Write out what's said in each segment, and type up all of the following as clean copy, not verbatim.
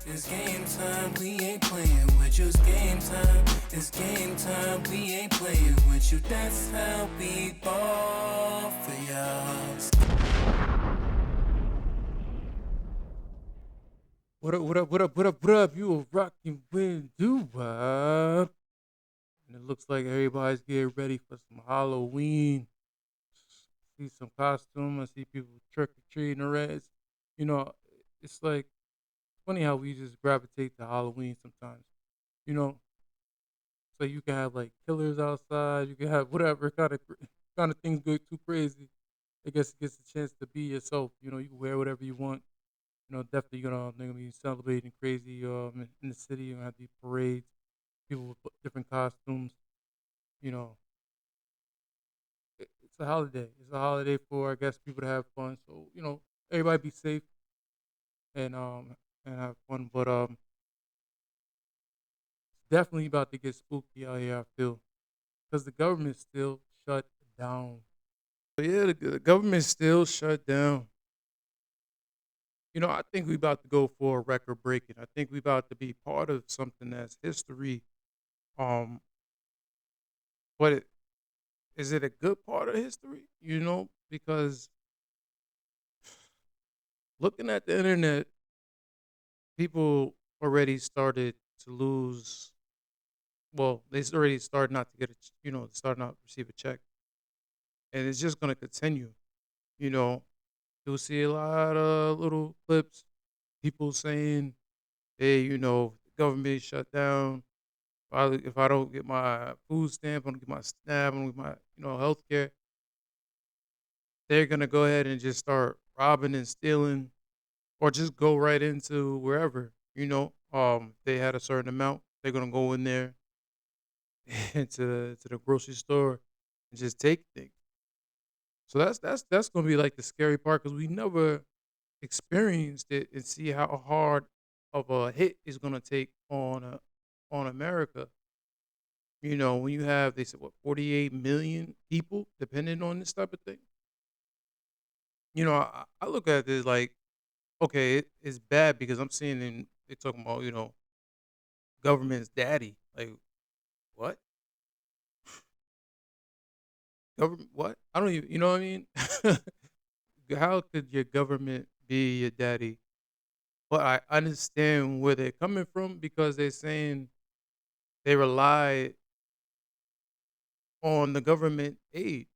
It's game time, we ain't playing with you. It's game time, it's game time, we ain't playing with you. That's how we ball for y'all. What up, what up, what up, what up, what up? You are rocking with Doo-Wop. And it looks like everybody's getting ready for some Halloween. See some costume. I see people trick or treating already. You know, it's like funny how we just gravitate to Halloween sometimes. You know, so you can have like killers outside. You can have whatever kind of things go too crazy. I guess it gets a chance to be yourself. You know, you can wear whatever you want. You know, definitely they're gonna be celebrating crazy in the city. You're gonna have these parades, people with different costumes. You know, it's a holiday. It's a holiday for I guess people to have fun. So everybody be safe and um and have fun. But it's definitely about to get spooky out here. I feel because the government still shut down. So yeah, the government still shut down. I think we about to go for a record breaking. I think we about to be part of something that's history. Um, but is it a good part of history? Because looking at the internet, people already started to lose. Well, already started not to get start not to receive a check, and it's just going to continue. You know, you'll see a lot of little clips, people saying, "Hey, the government shut down. If I don't get my food stamp, I don't get my SNAP, I don't get my health care, they're gonna go ahead and just start robbing and stealing, or just go right into wherever. They had a certain amount, they're gonna go in there into the grocery store and just take things. So that's gonna be like the scary part because we never experienced it and see how hard of a hit it's gonna take on America. When you have, they said, what, 48 million people depending on this type of thing. I look at this like, okay, it's bad because I'm seeing they talking about, government's daddy. Like, what? Government, what? I don't even, you know what I mean? How could your government be your daddy? But I understand where they're coming from because they're saying they rely on the government aid.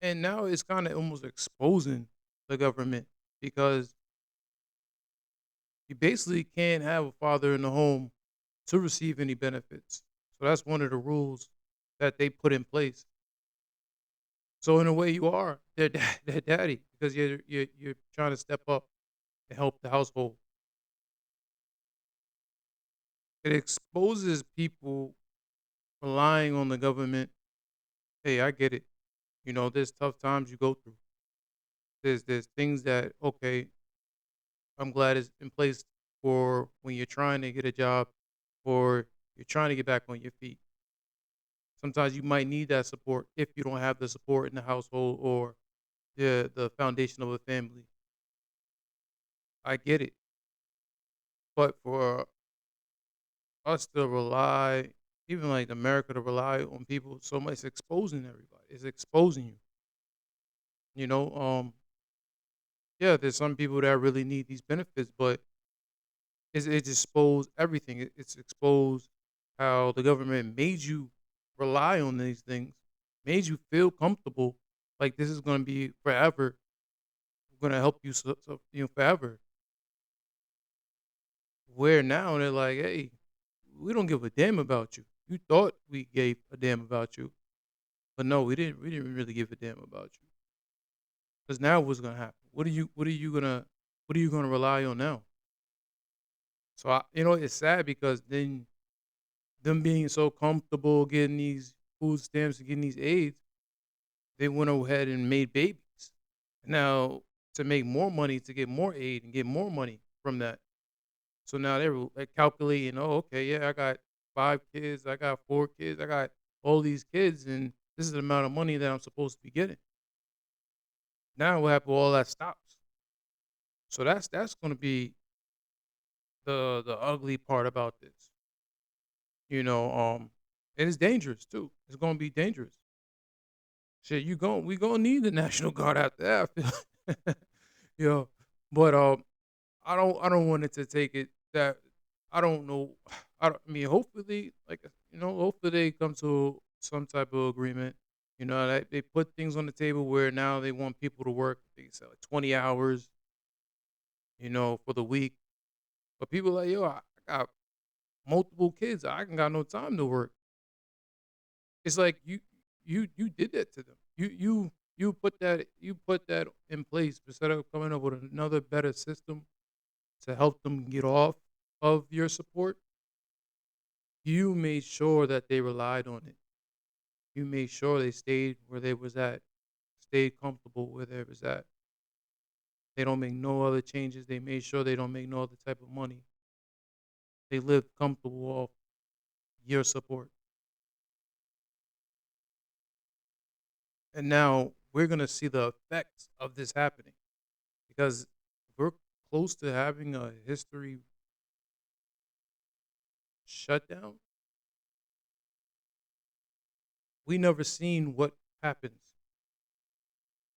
And now it's kind of almost exposing the government because you basically can't have a father in the home to receive any benefits. So that's one of the rules that they put in place. So in a way, you are their daddy because you're trying to step up and help the household. It exposes people relying on the government. Hey, I get it. There's tough times you go through. There's things that, okay, I'm glad it's in place for when you're trying to get a job or you're trying to get back on your feet. Sometimes you might need that support if you don't have the support in the household or the foundation of a family. I get it. But for us to rely, even like America to rely on people so much, it's exposing everybody. It's exposing you. You know, yeah, there's some people that really need these benefits, but it's exposed everything. It's exposed how the government made you rely on these things, made you feel comfortable, like this is going to be forever. We're going to help you, forever. Where now they're like, hey, we don't give a damn about you. You thought we gave a damn about you, but no, we didn't. We didn't really give a damn about you. Because now what's gonna happen? What are you gonna rely on now? So it's sad because then them being so comfortable getting these food stamps and getting these aids, they went ahead and made babies. Now to make more money to get more aid and get more money from that. So now they're like calculating, oh, okay, yeah, I got 5 kids, I got 4 kids, I got all these kids, and this is the amount of money that I'm supposed to be getting. Now what happened? All that stops. So that's going to be the ugly part about this. You know, and it's dangerous too. It's gonna be dangerous. Shit, we gonna need the National Guard after that. I feel, you know, but I don't want it to take it that I don't know. I mean, hopefully, hopefully they come to some type of agreement. You know, they put things on the table where now they want people to work. They say like 20 hours, for the week. But people like, yo, I got multiple kids. I ain't got no time to work. It's like you did that to them. You put that in place instead of coming up with another better system to help them get off of your support. You made sure that they relied on it. You made sure they stayed where they was at, stayed comfortable where they was at. They don't make no other changes. They made sure they don't make no other type of money. They live comfortable off your support. And now we're gonna see the effects of this happening because we're close to having a history shutdown. We never seen what happens,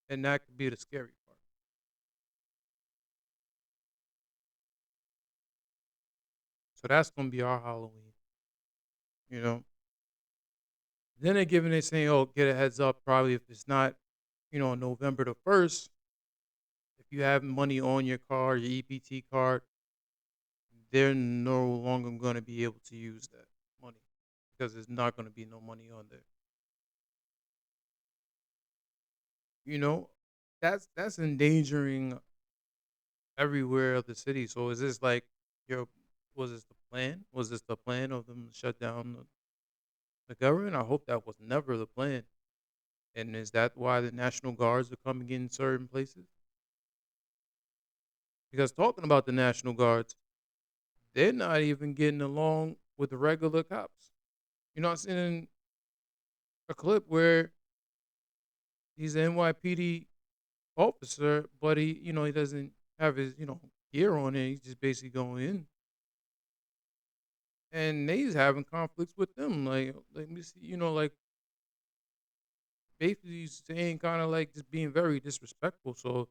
and that could be the scary part. So that's gonna be our Halloween, you know. Then they saying, "Oh, get a heads up." Probably if it's not, November the 1st, if you have money on your card, your EBT card, they're no longer going to be able to use that money because there's not going to be no money on there. You know, that's endangering everywhere of the city. So is this like your was this the plan? Was this the plan of them to shut down the government? I hope that was never the plan. And is that why the National Guards are coming in certain places? Because talking about the National Guards, they're not even getting along with the regular cops. I've seen a clip where he's an NYPD officer, but he doesn't have his, gear on it. He's just basically going in. And he's having conflicts with them. Like, let me see, like basically saying kind of like just being very disrespectful. So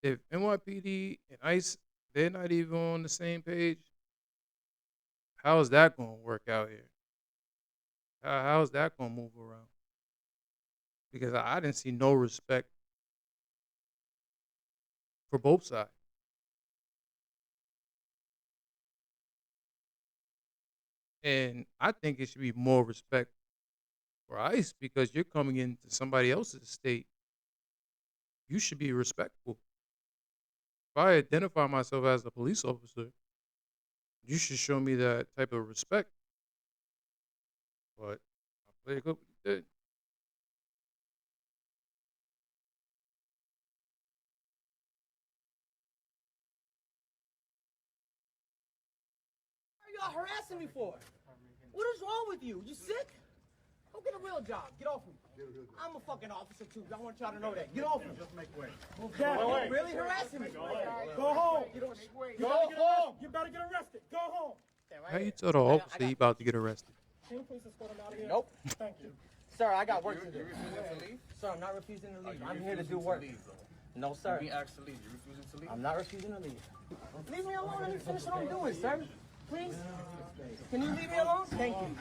if NYPD and ICE, they're not even on the same page, how is that going to work out here? How is that going to move around? Because I didn't see no respect for both sides. And I think it should be more respect for ICE because you're coming into somebody else's state. You should be respectful. If I identify myself as a police officer, you should show me that type of respect. But I played good what you did. What are y'all harassing me for? What is wrong with you? You sick? Go get a real job. Get off me. I'm a fucking officer too. I want y'all to know that. Get off me. Just make way. Okay. Really harassing me. Go home. Go home. You better get arrested. Go home. How you tell the officer he about to get arrested? Can you please escort him out of here? Nope. Thank you. Sir, I got work to do. You refusing to leave? Sir, I'm not refusing to leave. I'm here to do work. No, sir. You asked to leave. You refusing to leave? I'm not refusing to leave. Leave me alone. Let me finish what I'm doing, sir. Please? Can you leave me alone? Thank you.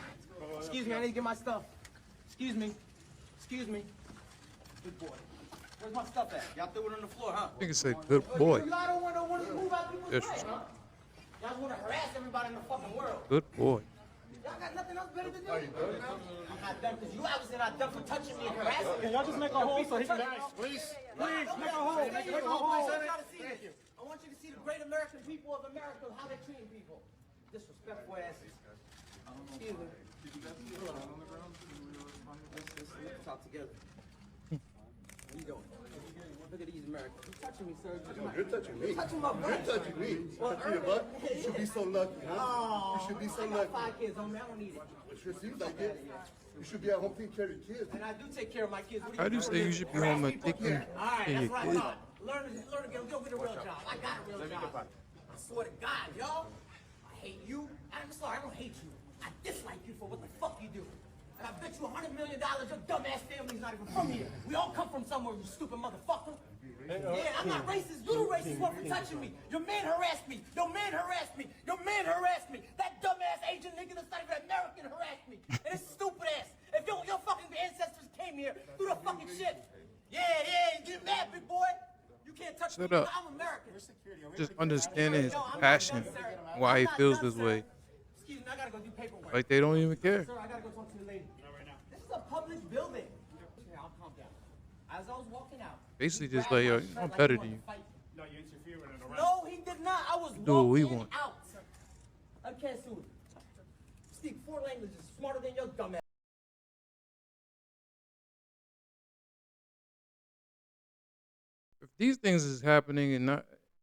Excuse me, I need to get my stuff. Excuse me. Excuse me. Good boy. Where's my stuff at? Y'all threw it on the floor, huh? I think it said good boy. Y'all don't want to move out people's way, Disrespect. huh? Y'all want to harass everybody in the fucking world. Good boy. Y'all got nothing else better to do? I'm not done because you obviously not done for touching me and harassing me. Can y'all just make a hole so he can ask, please? Please, make a hole. Make a hole. I want you to see the great American people of America, how they're treating people. Disrespectful asses. Excuse me. Let's talk together. What are you doing? Look at these Americans. You're touching me, sir. You're touching me. You're touching my butt. You're touching me. Touching your butt? You should be so lucky, huh? Oh, You should be so I got lucky. 5 kids on me. I don't need it. It sure seems like it. You should be at home taking care of your kids. And I do take care of my kids. What How do you say you should be home and taking care All right, of that's your what I kids? thought. Learn to go get a real job. I got a real job. swear to God, yo. I hate you. I'm sorry, I don't hate you. I dislike you for what the fuck you do. And I bet you $100 million your dumbass family's not even from here. We all come from somewhere, you stupid motherfucker. Yeah, I'm not racist. You the racist one for touching me. Your man harassed me. Your man harassed me. Your man harassed me. That dumbass Asian nigga that's not even American harassed me. And his stupid ass. If your fucking ancestors came here through the fucking shit. Yeah, you get mad, big boy. You can't touch me. Shut up. I'm American. Just understanding his Yo, I'm not passion, done, sir. why I'm he not feels done, this sir. way. Excuse me, I gotta go do paperwork. Like they don't even care. Sir, I gotta go talk to the lady. This is a public building. Here, I'll calm down. As I was walking out, Basically, he just grabbed like, my yo, shirt I'm like better he than wanted you. to fight. No, you interfere with an arrest. No, he did not. I was Do what we walking want. out. I can't sue him. Speak 4 languages, smarter than your dumb ass. If these things is happening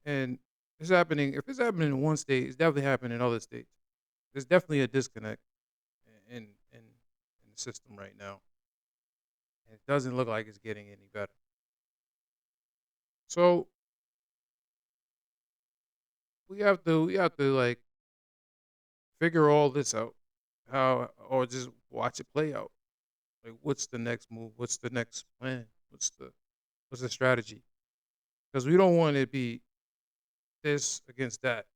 and it's happening, if it's happening in one state, it's definitely happening in other states. There's definitely a disconnect in the system right now, and it doesn't look like it's getting any better. So we have to like figure all this out, how or just watch it play out. Like, what's the next move? What's the next plan? What's the strategy? Because we don't want it to be this against that.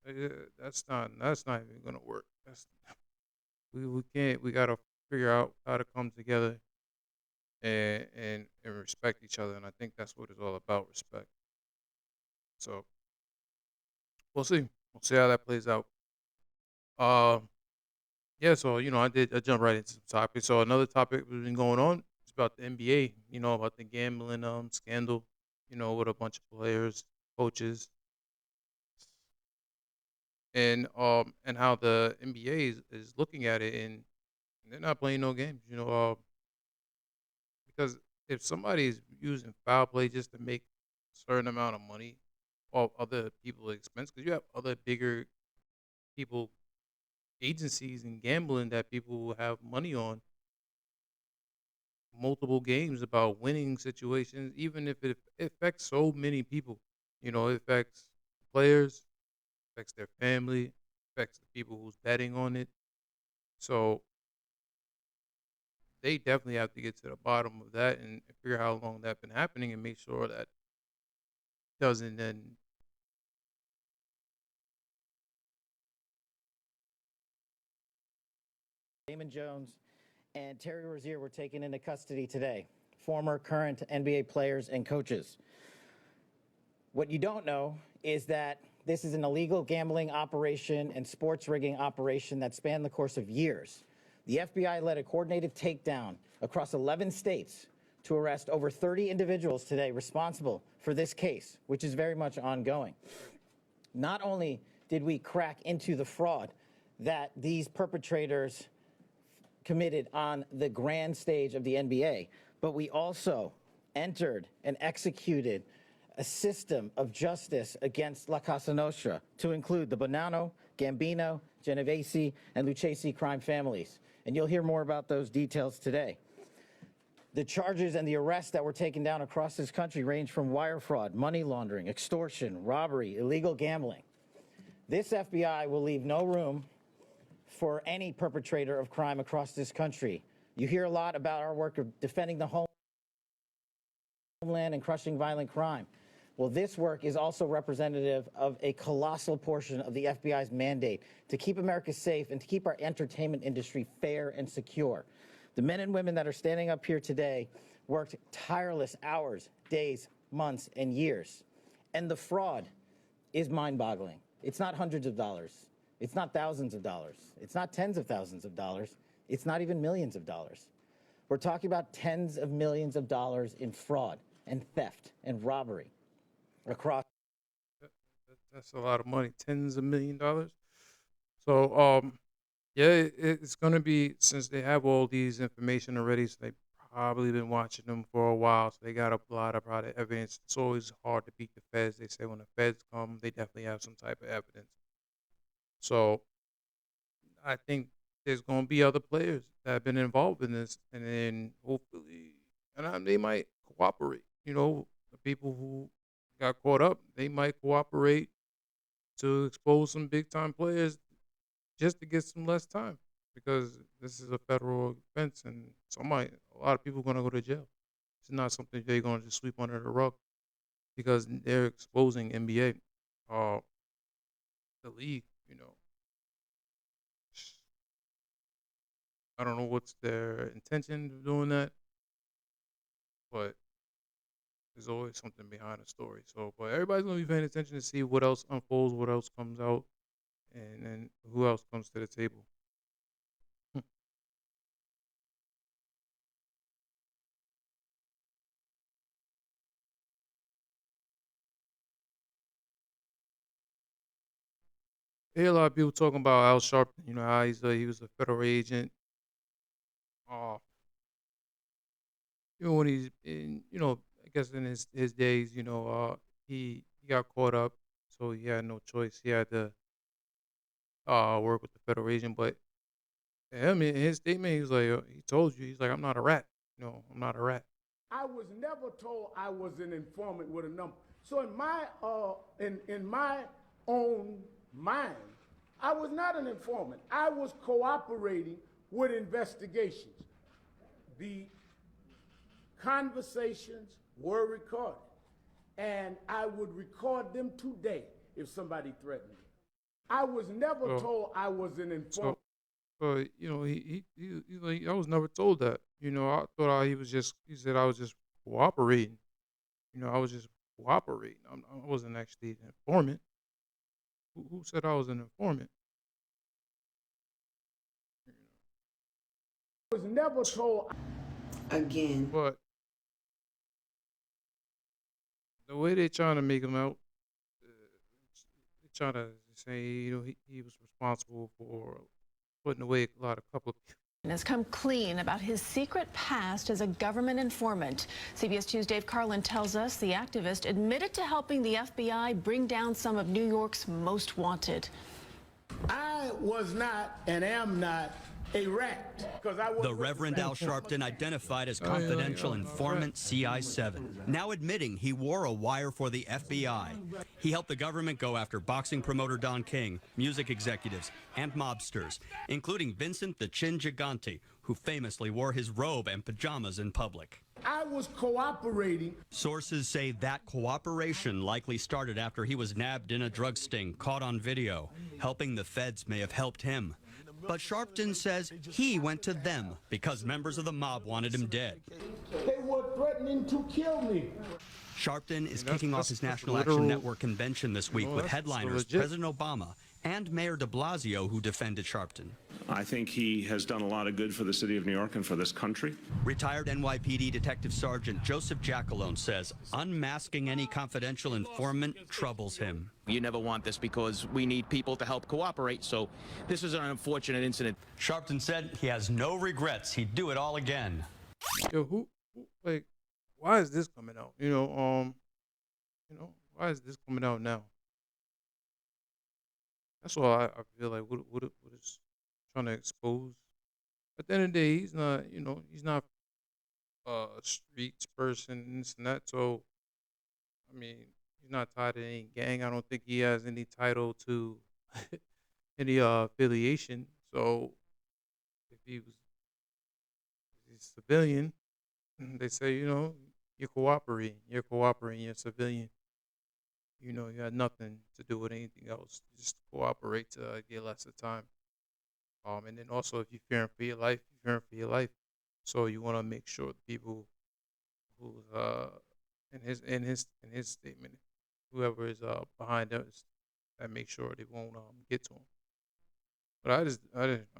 That's not even gonna work. We can't. We gotta figure out how to come together and respect each other. And I think that's what it's all about, respect. So we'll see. We'll see how that plays out. Um, yeah. So I jump right into some topics. So another topic that's been going on is about the NBA. About the gambling scandal. With a bunch of players, coaches, and how the NBA is looking at it, and they're not playing no games. Because if somebody is using foul play just to make a certain amount of money off other people's expense, because you have other bigger people agencies and gambling that people will have money on multiple games about winning situations, even if it affects so many people. It affects players, affects their family, affects the people who's betting on it. So they definitely have to get to the bottom of that and figure out how long that's been happening and make sure that doesn't then. Damon Jones and Terry Rozier were taken into custody today, former, current NBA players and coaches. What you don't know is that this is an illegal gambling operation and sports rigging operation that spanned the course of years. The FBI led a coordinated takedown across 11 states to arrest over 30 individuals today responsible for this case, which is very much ongoing. Not only did we crack into the fraud that these perpetrators committed on the grand stage of the NBA, but we also entered and executed a system of justice against La Casa Nostra to include the Bonanno, Gambino, Genovese, and Lucchese crime families. And you'll hear more about those details today. The charges and the arrests that were taken down across this country range from wire fraud, money laundering, extortion, robbery, illegal gambling. This FBI will leave no room for any perpetrator of crime across this country. You hear a lot about our work of defending the homeland and crushing violent crime. Well, this work is also representative of a colossal portion of the FBI's mandate to keep America safe and to keep our entertainment industry fair and secure. The men and women that are standing up here today worked tireless hours, days, months, and years. And the fraud is mind-boggling. It's not hundreds of dollars. It's not thousands of dollars. It's not tens of thousands of dollars. It's not even millions of dollars. We're talking about tens of millions of dollars in fraud and theft and robbery across. That's a lot of money, tens of $1 million. So, yeah, it's gonna be, since they have all these information already. So they probably been watching them for a while. So they got a lot of product evidence. It's always hard to beat the feds. They say when the feds come, they definitely have some type of evidence. So I think there's gonna be other players that have been involved in this, and then hopefully, they might cooperate. The people who got caught up, they might cooperate to expose some big time players just to get some less time because this is a federal offense and a lot of people are gonna go to jail. It's not something they're gonna just sweep under the rug because they're exposing NBA, uh, the league. I don't know what's their intention of doing that, but there's always something behind a story. So, but everybody's gonna be paying attention to see what else unfolds, what else comes out, and then who else comes to the table. I hear a lot of people talking about Al Sharpton. How he was a federal agent. Uh, when he's in, I guess in his days, he got caught up, so he had no choice. He had to work with the federal agent. But yeah, I mean, in his statement, he was like, he told you, he's like, I'm not a rat. I'm not a rat. I was never told I was an informant with a number. So in my own mind, I was not an informant. I was cooperating with investigations. The conversations were recorded, and I would record them today if somebody threatened me. I was never told I was an informant. But he's like, I was never told that. I thought he said I was just cooperating. I was just cooperating. I wasn't actually an informant. Who said I was an informant? I was never told. Again. But the way they're trying to make him out, they're trying to say, he was responsible for putting away a couple of Has come clean about his secret past as a government informant. CBS 2's Dave Carlin tells us the activist admitted to helping the FBI bring down some of New York's most wanted. I was not and am not a rat. The Reverend Al Sharpton identified as confidential informant CI7, now admitting he wore a wire for the FBI. He helped the government go after boxing promoter Don King, music executives, and mobsters, including Vincent the Chin Gigante, who famously wore his robe and pajamas in public. I was cooperating. Sources say that cooperation likely started after he was nabbed in a drug sting, caught on video. Helping the feds may have helped him. But Sharpton says he went to them because members of the mob wanted him dead. They were threatening to kill me. Sharpton is kicking off his National Action Network convention this week with headliners President Obama and Mayor de Blasio, who defended Sharpton. I think he has done a lot of good for the city of New York and for this country. Retired NYPD Detective Sergeant Joseph Jackalone says unmasking any confidential informant troubles him. You never want this because we need people to help cooperate, so this is an unfortunate incident. Sharpton said he has no regrets. He'd do it all again. Yo, why is this coming out? Why is this coming out now? That's why I feel like what is trying to expose. At the end of the day, he's not a streets person and this and that. So, I mean, he's not tied to any gang. I don't think he has any title to any affiliation. So, if he's a civilian, they say, you're cooperating. You're a civilian. You had nothing to do with anything else. Just cooperate to get less of time. And then also, if you're fearing for your life, you're fearing for your life. So you want to make sure the people who, in his statement, whoever is behind us, that make sure they won't get to him. But I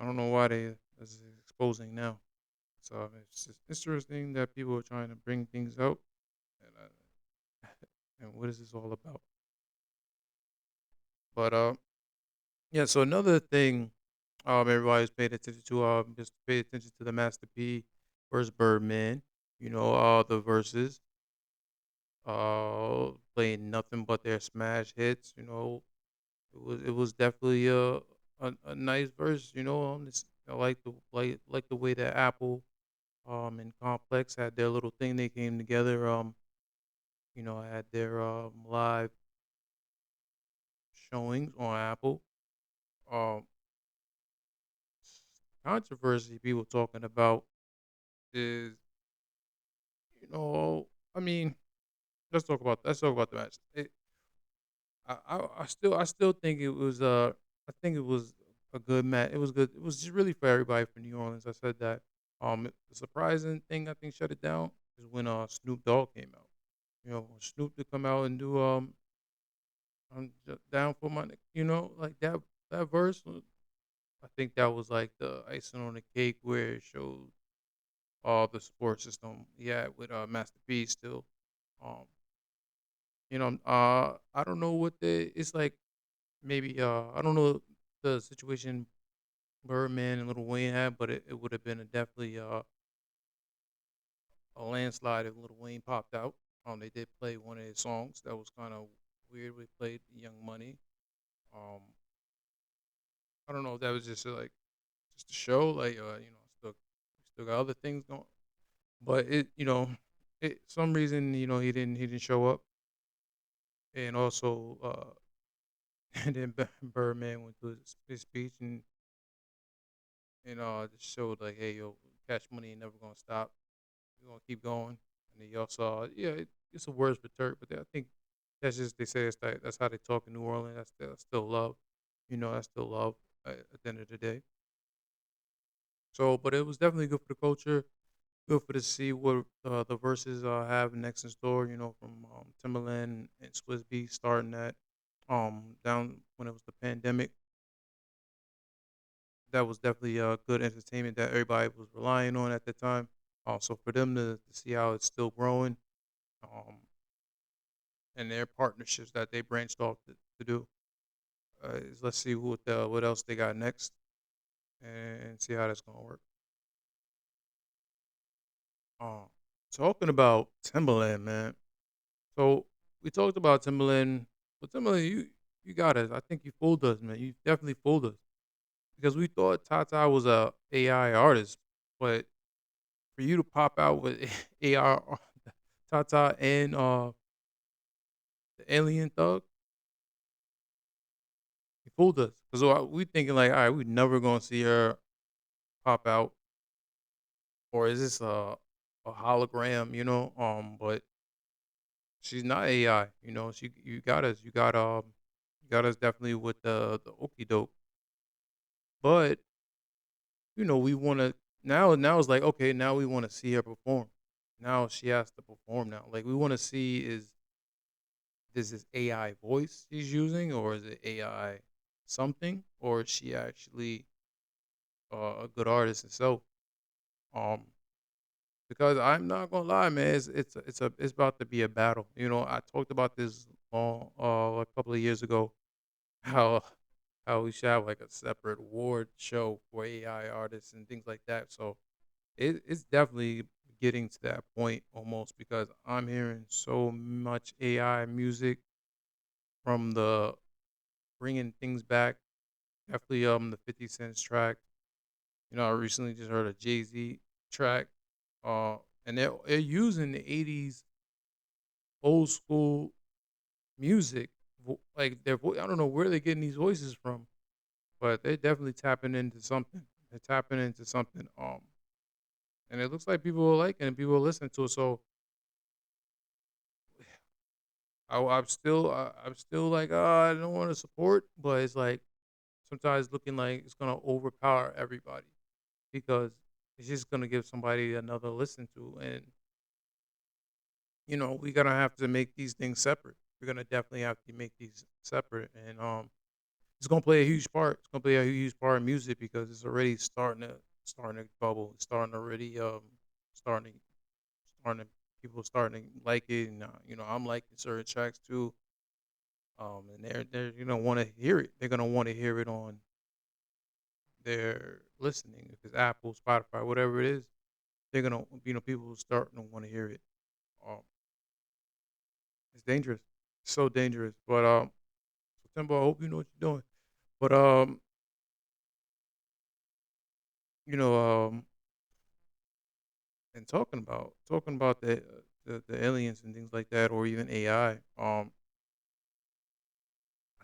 don't know why they is exposing now. So it's just interesting that people are trying to bring things out, and what is this all about? But yeah. So another thing, everybody's paid attention to, just pay attention to the Master P versus Birdman. The verses, playing nothing but their smash hits. It was definitely a nice verse. I like the way that Apple, and Complex had their little thing. They came together. Had their live showings on Apple. Um, Controversy people talking about is, you know, I mean, let's talk about the match. I still think it was I think it was a good match. It was good. It was just really for everybody for New Orleans. I said that. The surprising thing I think shut it down is when Snoop Dogg came out. You know, Snoop to come out and do I'm just down for my like that verse. I think that was like the icing on the cake where it showed all the support system he had with Master P still. Um, I don't know what the it's like maybe I don't know the situation Birdman and Little Wayne had, but it would have been definitely a landslide if Little Wayne popped out. They did play one of his songs that was kind of weird. We played Young Money. Um, I don't know if that was just like just a show, like still got other things going, but it some reason he didn't show up, and also and then Birdman went to his speech and just showed like, hey yo, Cash Money ain't never gonna stop. We're gonna keep going. And then y'all saw, yeah, it's a words for Turk, but I think that's just they say that's how they talk in New Orleans. That's still love, that's still love at the end of the day. So, but it was definitely good for the culture. Good for to see what the verses have next in store. From Timberland and Swizz Beatz starting that down when it was the pandemic. That was definitely good entertainment that everybody was relying on at the time. So for them to see how it's still growing, um, and their partnerships that they branched off to do, let's see what else they got next and see how that's gonna work. Um, Talking about Timberland, man. So we talked about Timberland, but Timberland, you got us. I think you fooled us, man. You definitely fooled us because we thought Tata was a AI artist, but for you to pop out with AI Tata and the Alien Thug, you fooled us because we thinking like, all right, we never gonna see her pop out, or is this a hologram? But she's not AI. You got us. You got us definitely with the okey doke. But we want to now. Now it's like okay. Now we want to see her perform. Now she has to perform. Now, like we want to see is this AI voice she's using, or is it AI something, or is she actually a good artist herself? Um, because I'm not gonna lie, man, it's about to be a battle. I talked about this a couple of years ago how we should have like a separate award show for AI artists and things like that. So it's definitely getting to that point almost because I'm hearing so much AI music from the bringing things back. Definitely the 50 Cent track. I recently just heard a Jay-Z track. Uh and they're using the 80s old school music. Like I don't know where they're getting these voices from, but they're definitely tapping into something. They're tapping into something. And it looks like people are liking it, people are listening to it. So I'm still like, I don't want to support, but it's like sometimes looking like it's gonna overpower everybody because it's just gonna give somebody another listen to, and we're gonna have to make these things separate. We're gonna definitely have to make these separate, and it's gonna play a huge part. It's gonna play a huge part in music because it's already starting to bubble. It's starting to really starting starting to people starting to like it, and I'm liking certain tracks too. And they're want to hear it. They're gonna want to hear it on their listening. If it's Apple, Spotify, whatever it is, they're gonna people starting to want to hear it. Um, it's dangerous, so dangerous. But September, I hope you know what you're doing. But you know and talking about the aliens and things like that, or even AI.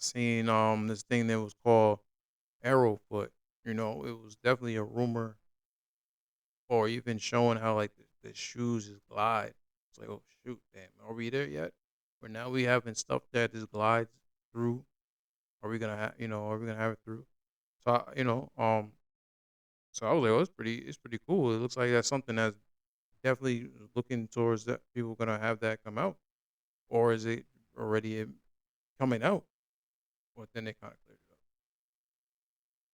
seen this thing that was called Arrowfoot. You know, it was definitely a rumor, or even showing how like the shoes just glide. It's like, oh shoot, damn, are we there yet? Where now we having stuff that just glides through. Are we gonna have, are we gonna have it through? So so I was like, oh, it's pretty cool. It looks like that's something that's definitely looking towards that people gonna have that come out, or is it already coming out? But then they kind of cleared it up.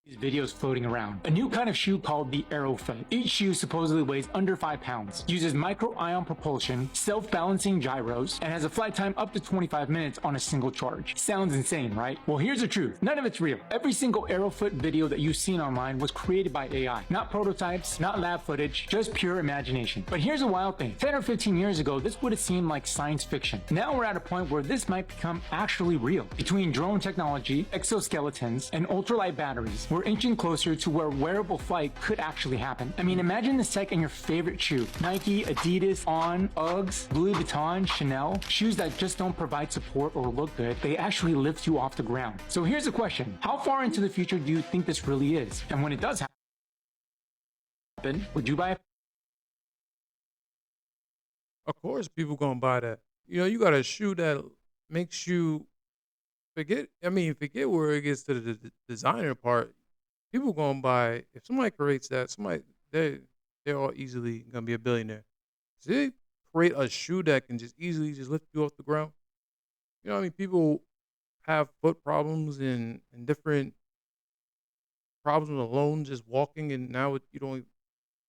These videos floating around. A new kind of shoe called the Arrowfoot. Each shoe supposedly weighs under 5 pounds, uses micro-ion propulsion, self-balancing gyros, and has a flight time up to 25 minutes on a single charge. Sounds insane, right? Well, here's the truth. None of it's real. Every single Arrowfoot video that you've seen online was created by AI. Not prototypes, not lab footage, just pure imagination. But here's a wild thing. 10 or 15 years ago, this would have seemed like science fiction. Now we're at a point where this might become actually real. Between drone technology, exoskeletons, and ultralight batteries, we're inching closer to where wearable flight could actually happen. I mean, imagine this tech in your favorite shoe. Nike, Adidas, On, Uggs, Louis Vuitton, Chanel. Shoes that just don't provide support or look good. They actually lift you off the ground. So here's the question. How far into the future do you think this really is? And when it does happen, would you buy a Of course, people gonna buy that. You know, you got a shoe that makes you forget. I mean, forget where it gets to the designer part. People gonna buy if somebody creates that. They're all easily gonna be a billionaire. So they create a shoe that can just easily just lift you off the ground. You know what I mean? People have foot problems and different problems alone just walking, and now you don't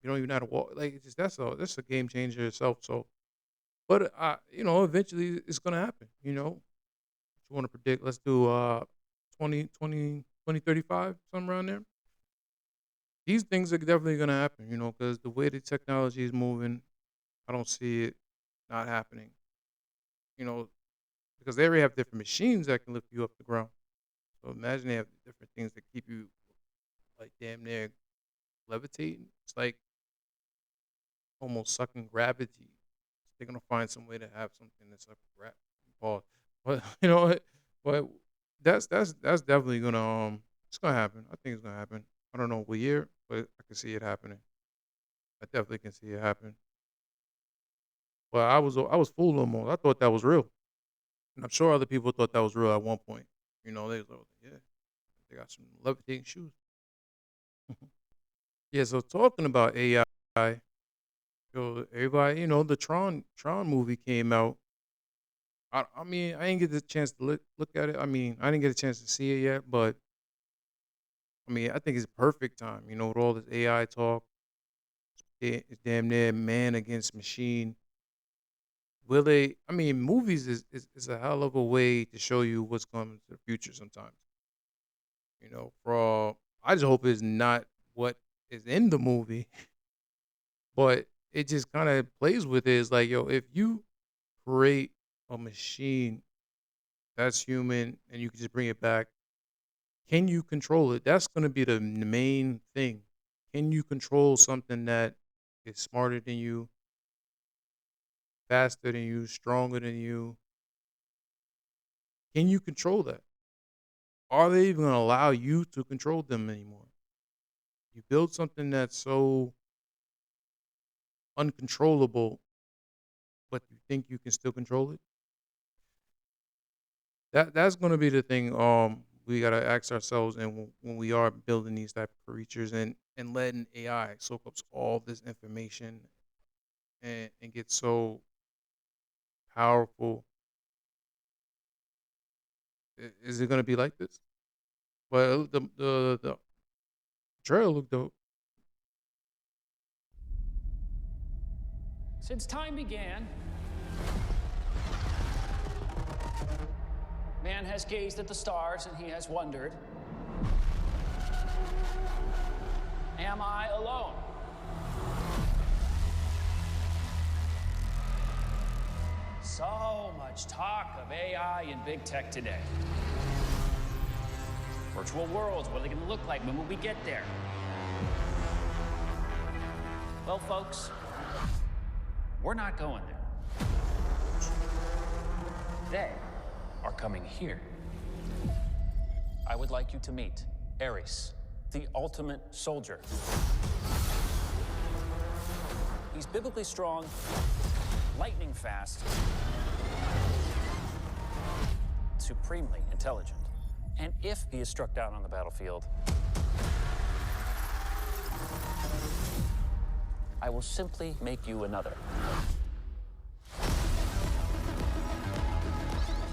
even know how to walk. Like it's just that's a game changer itself. So, but eventually it's gonna happen. You know, what you want to predict? Let's do 2035, something around there. These things are definitely gonna happen. You know, because the way the technology is moving, I don't see it not happening. You know, because they already have different machines that can lift you up the ground. So imagine they have different things that keep you like damn near levitating. It's like almost sucking gravity. They're gonna find some way to have something that's like pause. But but that's definitely gonna it's gonna happen. I think it's gonna happen. I don't know what year, but I can see it happening. I definitely can see it happen. But I was fooled almost. I thought that was real. And I'm sure other people thought that was real at one point. You know, they was like, yeah, they got some levitating shoes. Yeah, so talking about AI, everybody, the Tron movie came out. I mean, I didn't get the chance to look at it. I mean, I didn't get a chance to see it yet, but I mean, I think it's perfect time. You know, with all this AI talk, it's damn near man against machine. Will they? I mean, movies is a hell of a way to show you what's coming to the future. Sometimes, I just hope it's not what is in the movie, but it just kind of plays with it. It's like, yo, if you create a machine that's human and you can just bring it back, can you control it? That's going to be the main thing. Can you control something that is smarter than you, faster than you, stronger than you? Can you control that? Are they even going to allow you to control them anymore? You build something that's so uncontrollable, but you think you can still control it? That's going to be the thing we got to ask ourselves, and when we are building these type of creatures and letting AI soak up all this information and get so powerful, is it going to be like this? Well, the trailer looked dope. Since time began, man has gazed at the stars and he has wondered, am I alone? So much talk of AI and big tech today. Virtual worlds, what are they going to look like? When will we get there? Well, folks, we're not going there. They are coming here. I would like you to meet Ares, the ultimate soldier. He's biblically strong, lightning fast, supremely intelligent. And if he is struck down on the battlefield, I will simply make you another.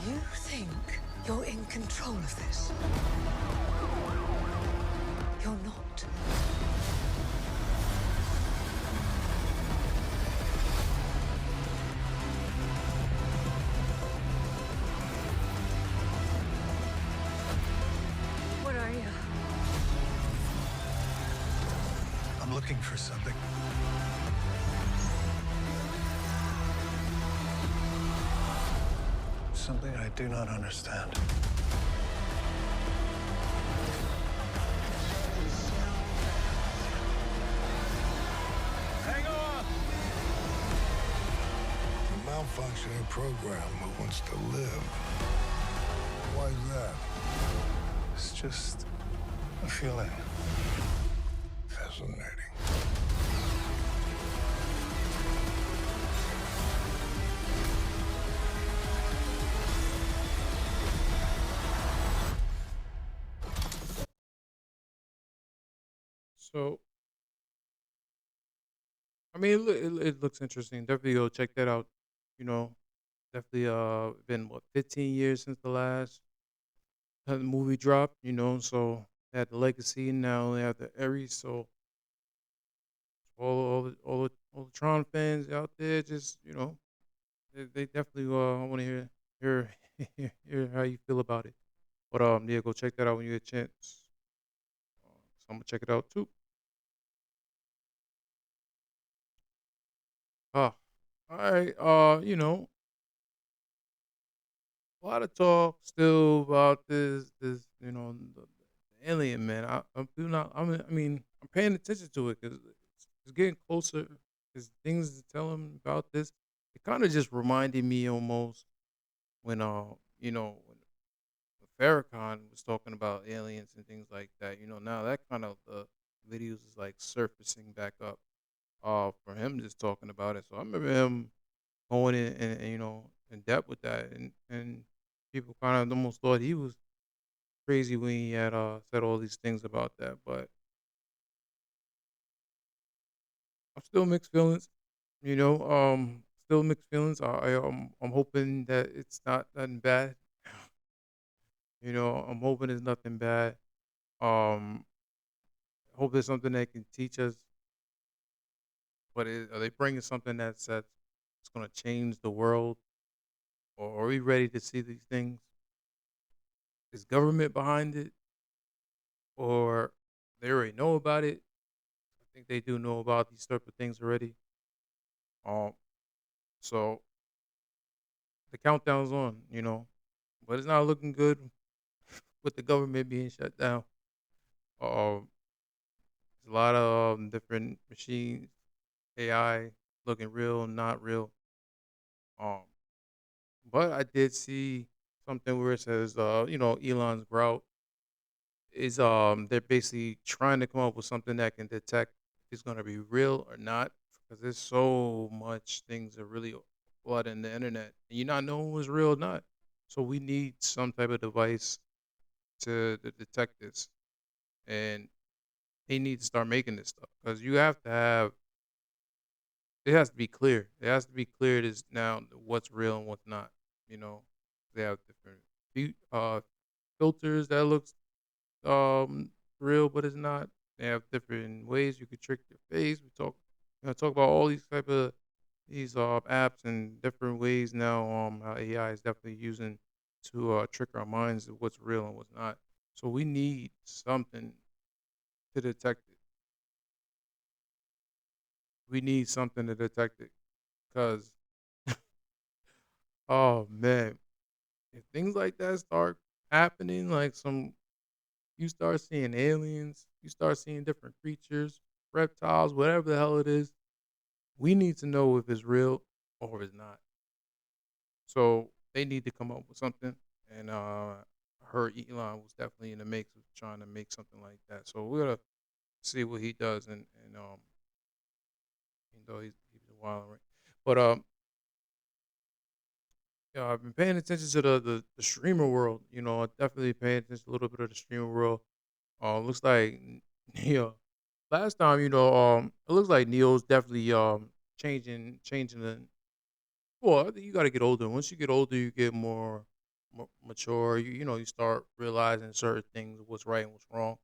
You think you're in control of this? You're not. What are you? I'm looking for something. Something I do not understand. Hang on! A malfunctioning program that wants to live. Why is that? It's just a feeling. Fascinating. So, I mean, it looks interesting. Definitely go check that out. You know, definitely been what 15 years since the last movie dropped. You know, so they had the Legacy, now they have the Ares. So all the Tron fans out there, just they definitely want to hear hear how you feel about it. But yeah, go check that out when you get a chance. So I'm gonna check it out too. Oh, all right. A lot of talk still about the alien man. I'm still not. I mean, I'm paying attention to it because it's getting closer. There's things to tell him about this. It kind of just reminded me almost when when Farrakhan was talking about aliens and things like that. Now that kind of videos is like surfacing back up. For him just talking about it. So I remember him going in and in depth with that, and people kind of almost thought he was crazy when he had said all these things about that. But I'm still mixed feelings. Still mixed feelings. I'm hoping that it's not nothing bad. I'm hoping it's nothing bad. Um, hope it's something that can teach us. But are they bringing something that's going to change the world? Or are we ready to see these things? Is government behind it? Or they already know about it? I think they do know about these type of things already. Um, so the countdown's on, but it's not looking good with the government being shut down. Um, there's a lot of different machines, AI looking real, not real. Um, but I did see something where it says, Elon's grout is they're basically trying to come up with something that can detect if it's gonna be real or not, because there's so much things that really flooding the internet, and you're not knowing what's real or not. So we need some type of device to detect this, and they need to start making this stuff because you have to have. It has to be clear. It has to be clear this now what's real and what's not. You know, they have different filters that looks real but it's not. They have different ways you could trick your face. We talk about all these type of these apps and different ways now how AI is definitely using to trick our minds of what's real and what's not. So we need something to detect it. We need something to detect it because oh man, if things like that start happening, like you start seeing aliens, you start seeing different creatures, reptiles, whatever the hell it is. We need to know if it's real or if it's not. So they need to come up with something, and heard Elon was definitely in the mix of trying to make something like that. So we're gonna see what he does, and even though he's wild, right? But yeah, I've been paying attention to the streamer world. You know, I definitely paying attention to a little bit of the streamer world. Looks like Neo. Last time, it looks like Neo's definitely changing the. Well, I think you got to get older. Once you get older, you get more mature. You start realizing certain things, what's right and what's wrong.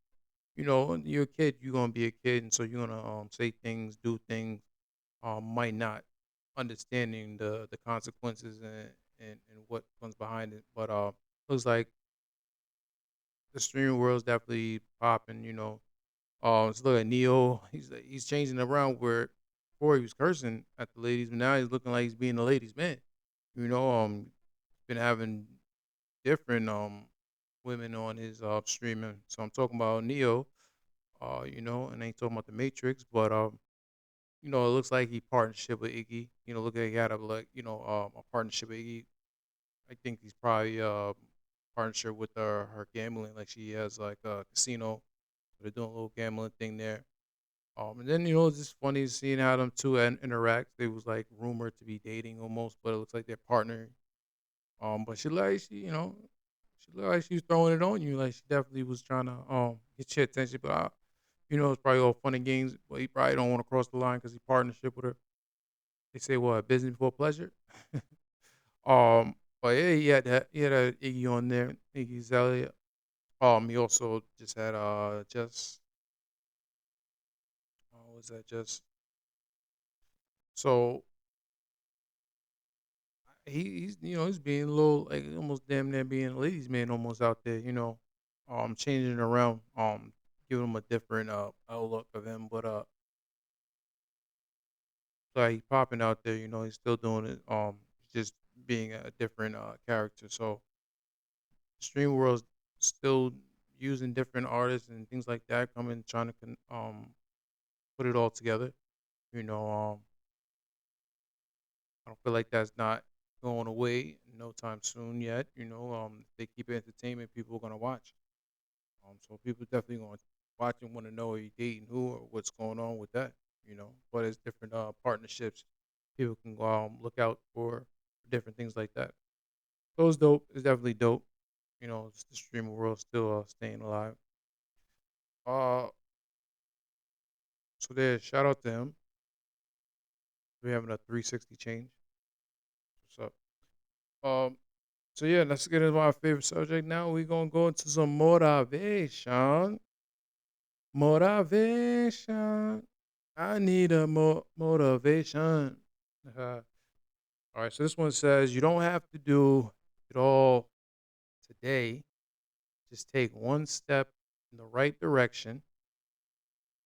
When you're a kid, you're gonna be a kid, and so you're gonna say things, do things, might not understanding the consequences and what comes behind it. But looks like the streaming world's definitely popping. So look at Neo. He's changing around where before he was cursing at the ladies, but now he's looking like he's being the ladies' man. Been having different women on his streaming. So I'm talking about Neo. And I ain't talking about the Matrix, but it looks like he partnership with Iggy. Look at he had a partnership with Iggy. I think he's probably partnership with her gambling. Like she has like a casino. So they're doing a little gambling thing there. And then it's just funny seeing how them two interact. They was like rumored to be dating almost, but it looks like they're partnering. But she looked like she was throwing it on you. Like she definitely was trying to get your attention. But it's probably all fun and games. But he probably don't want to cross the line because he partnership with her. They say what business before pleasure. um, but yeah, he had a Iggy on there, Iggy Azalea. He also just had just what was that just so he's being a little like almost damn near being a ladies man almost out there. Changing it around, giving him a different outlook of him, but so he's popping out there. He's still doing it. Just being a different character. So stream world's still using different artists and things like that, coming trying to put it all together. You know, I don't feel like that's not going away no time soon yet. If they keep it entertainment, people are gonna watch. So people definitely gonna watch and want to know are you dating who or what's going on with that. But it's different partnerships. People can go look out for different things like that. So it's dope. It's definitely dope. It's the streaming world still staying alive. Uh, so there, shout out to him. We're having a 360 change. What's up? So yeah, let's get into my favorite subject now. We're gonna go into some motivation. Motivation. I need a motivation. All right, so this one says you don't have to do it all today. Just take one step in the right direction.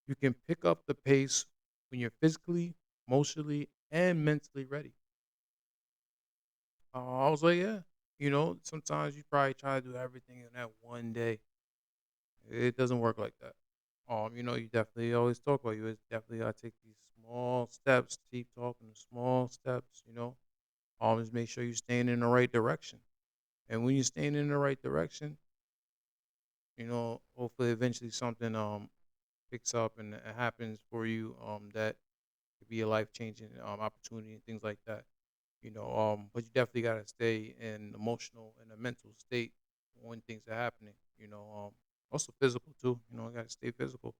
You can pick up the pace when you're physically, emotionally, and mentally ready. I was like, yeah. Sometimes you probably try to do everything in that one day. It doesn't work like that. You definitely always talk about you. It's definitely gotta take these small steps. Keep talking the small steps. Always make sure you're staying in the right direction. And when you're staying in the right direction, hopefully eventually something picks up and it happens for you that could be a life changing opportunity and things like that. But you definitely gotta stay in emotional and a mental state when things are happening. Also physical too. I gotta stay physical.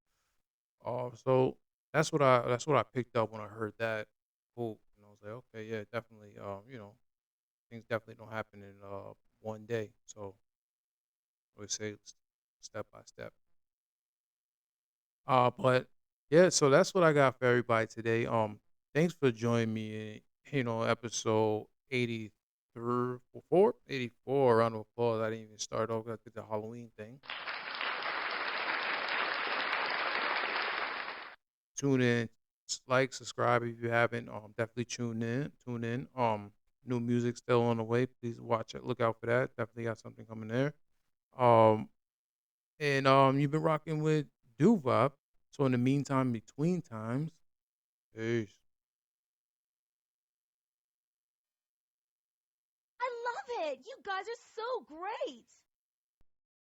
So that's what I picked up when I heard that quote, and I was like, okay, yeah, definitely. Things definitely don't happen in one day. So I would say step by step. But yeah, so that's what I got for everybody today. Thanks for joining me. Episode 83, 84. Round of applause. I didn't even start off. I did the Halloween thing. Tune in, like, subscribe if you haven't. Definitely tune in. Tune in. New music still on the way. Please watch it. Look out for that. Definitely got something coming there. Um, and you've been rocking with Duvop. So in the meantime, between times, peace. I love it. You guys are so great.